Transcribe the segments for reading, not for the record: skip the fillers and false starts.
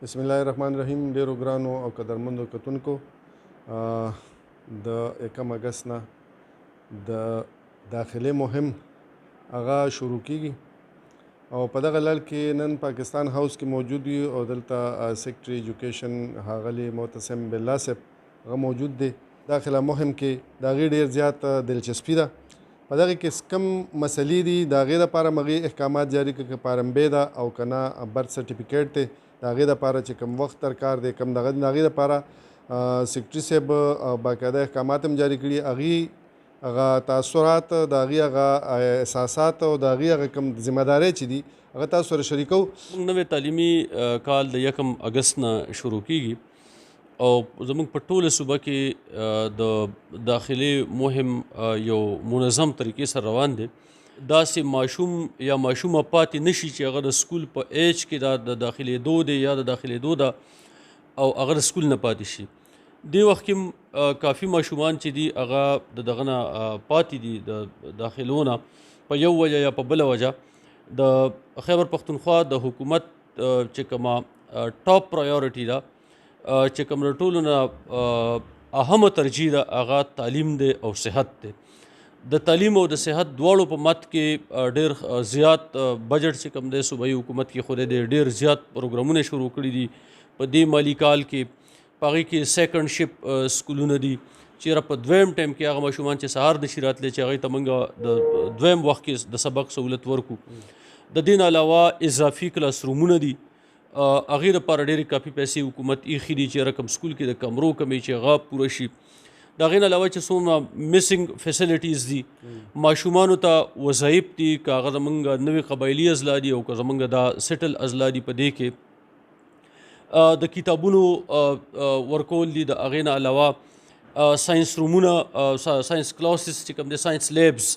بسم الله الرحمن الرحیم. ډیرو ګرانو او قدرمندو کتونکو، د 1 اګست نه د داخلي مهم هغه شروع کیږي او په دغه لړ کې نن پاکستان هاوس کې موجود یو او دلته سیکرټري ایجوکیشن ښاغلي معتصم بالله صاحب هغه موجود دی. داخله مهم کې د هغې ډېر زیات دلچسپي ده. په دغه کې کوم مسلې دي د هغې دپاره مغې احکامات جاري کړي، که پارمبې ده او که نه برث سرټیفیکیټ دی د هغې دپاره چې کوم وخت درکار دی کوم دغه د هغې دپاره سیکرټري صاحب باقاعده احکامات هم جاري کړي. هغې هغه تاثرات د هغې هغه احساسات او د هغې هغه کوم ذمهدارۍ چې دي هغه تاسو سره شریکو. نوی تعلیمي کال د 1 اګست نه شروع کیږي او زموږ په ټوله صوبه کې د داخلي مهم یو منظم طریقې سره روان دی. داسې ماشوم یا ماشومه پاتې نشي چې هغه د سکول په ایج کې د داخلېدو دی یا د داخلېدو ده او هغه د سکول نه پاتې شي. دې وخت کې کافي ماشومان چې دي هغه د دغه نه پاتې دي د داخلو نه په یو وجه یا په بله وجه. د خیبر پښتونخوا د حکومت چې کومه ټاپ پرایورټي ده چې کوم د ټولو نه اهمه ترجیح ده هغه تعلیم دی او صحت دی. د تعلیم او د صحت دواړو په مت کې ډېر زیات بجټ چې کوم دی صوبایي حکومت کې خو دی ډېر زیات پروګرامونه شروع کړي دي. په دې مالي کال کې په هغې کې سیکنډ شپ سکولونه دي چېرې په دویم ټایم کې هغه ماشومان چې سهار نشي راتلی چې هغوی ته موږ د دویم وخت کې د سبق سهولت ورکو. د دې نه علاوه اضافي کلاس رومونه دي، هغې دپاره ډېرې کافي پیسې حکومت ایښي دي چې رقم سکول کې د کمرو کمی چې هغه پوره شي. د هغې نه علاوه چې څومره میسنګ فیسیلیټیز دي ماشومانو ته وظایف دي، که هغه زموږ نوې قبایلي اضلاع دي او که زموږ دا سیټل اضلاع دي په دې کې د کتابونو ورکول دي. د هغې نه علاوه ساینس رومونه ساینس کلاسز چې کوم دي ساینس لیبز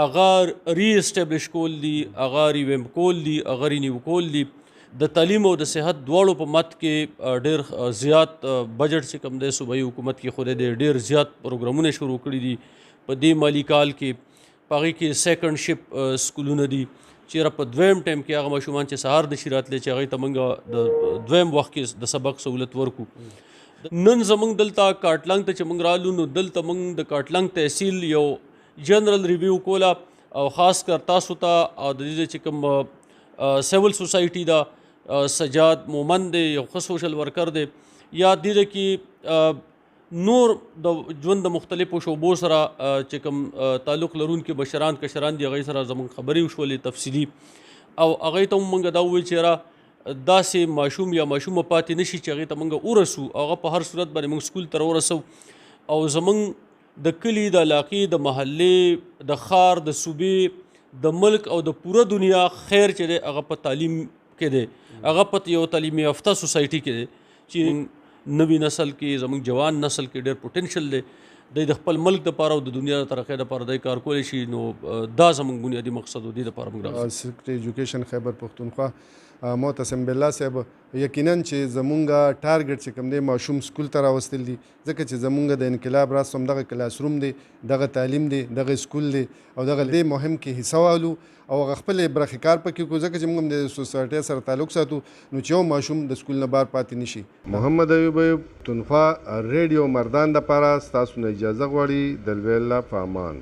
هغه ری اسټیبلش کول دي، هغه ریویمپ کول دي، هغه رینیو کول دي. د تعلیم او د صحت دواړو په مت کې ډېر زیات بجټ چې کوم دی صوبایي حکومت کې خو دی ډېر زیات پروګرامونه شروع کړي دي. په دې مالي کال کې په هغې کې سیکنډ شپ سکولونه دي چېرې په دویم ټایم کې هغه ماشومان چې سهار نشي راتلی چې هغوی ته موږ د دویم وخت کې د سبق سهولت ورکو. نن زموږ دلته کاټلنګ ته چې موږ رالو نو دلته موږ د کاټلنګ تحصیل یو جنرل ریویو کوله او خاص کر تاسو ته او د دې چې کوم سیول سوسایټي ده سجاد مومن دی یو ښه سوشل ورکر دی یا دې کې نور د ژوند د مختلفو شعبو سره چې کوم تعلق لرونکي بشران کشران دي هغوی سره زموږ خبرې وشولې تفصیلي او هغوی ته موږ دا وویل چې یاره داسې ماشوم یا ماشومه پاتې نشي چې هغې ته موږ ورسو هغه په هر صورت باندې موږ سکول ته ورسو او زموږ د کلي د علاقې د محلې د ښار د صوبې د ملک او د پوره دنیا خیر چې دی هغه په تعلیم کې دی، هغه په یو تعلیم یافته سوسایټي کې دی چې نوي نسل کې زموږ جوان نسل کې ډېر پوټینشل دی. دی د خپل ملک دپاره او د دنیا د ترقۍ دپاره دی کار کولی شي. نو دا زموږ بنیادي مقصد و دې دپاره موږ راغلو. سیکرټري ایجوکیشن خیبر پښتونخوا معتصم بالله صاحب یقینا چې زمونږ ټارګټ چې کوم دی ماشوم سکول ته راوستل دي ځکه چې زمونږ د انقلاب راز همدغه کلاس روم دی، دغه تعلیم دی، دغه سکول دی او دغه دې مهم کې حصه والو او هغه خپلې برخې کار پکې کړو ځکه چې موږ هم د سوسایټۍ سره تعلق ساتو نو چې یو ماشوم د سکول نه بار پاتې نشي. محمد ایوب پښتونخوا ریډیو مردان دپاره ستاسو نه اجازه غواړي. د لوی الله په امان.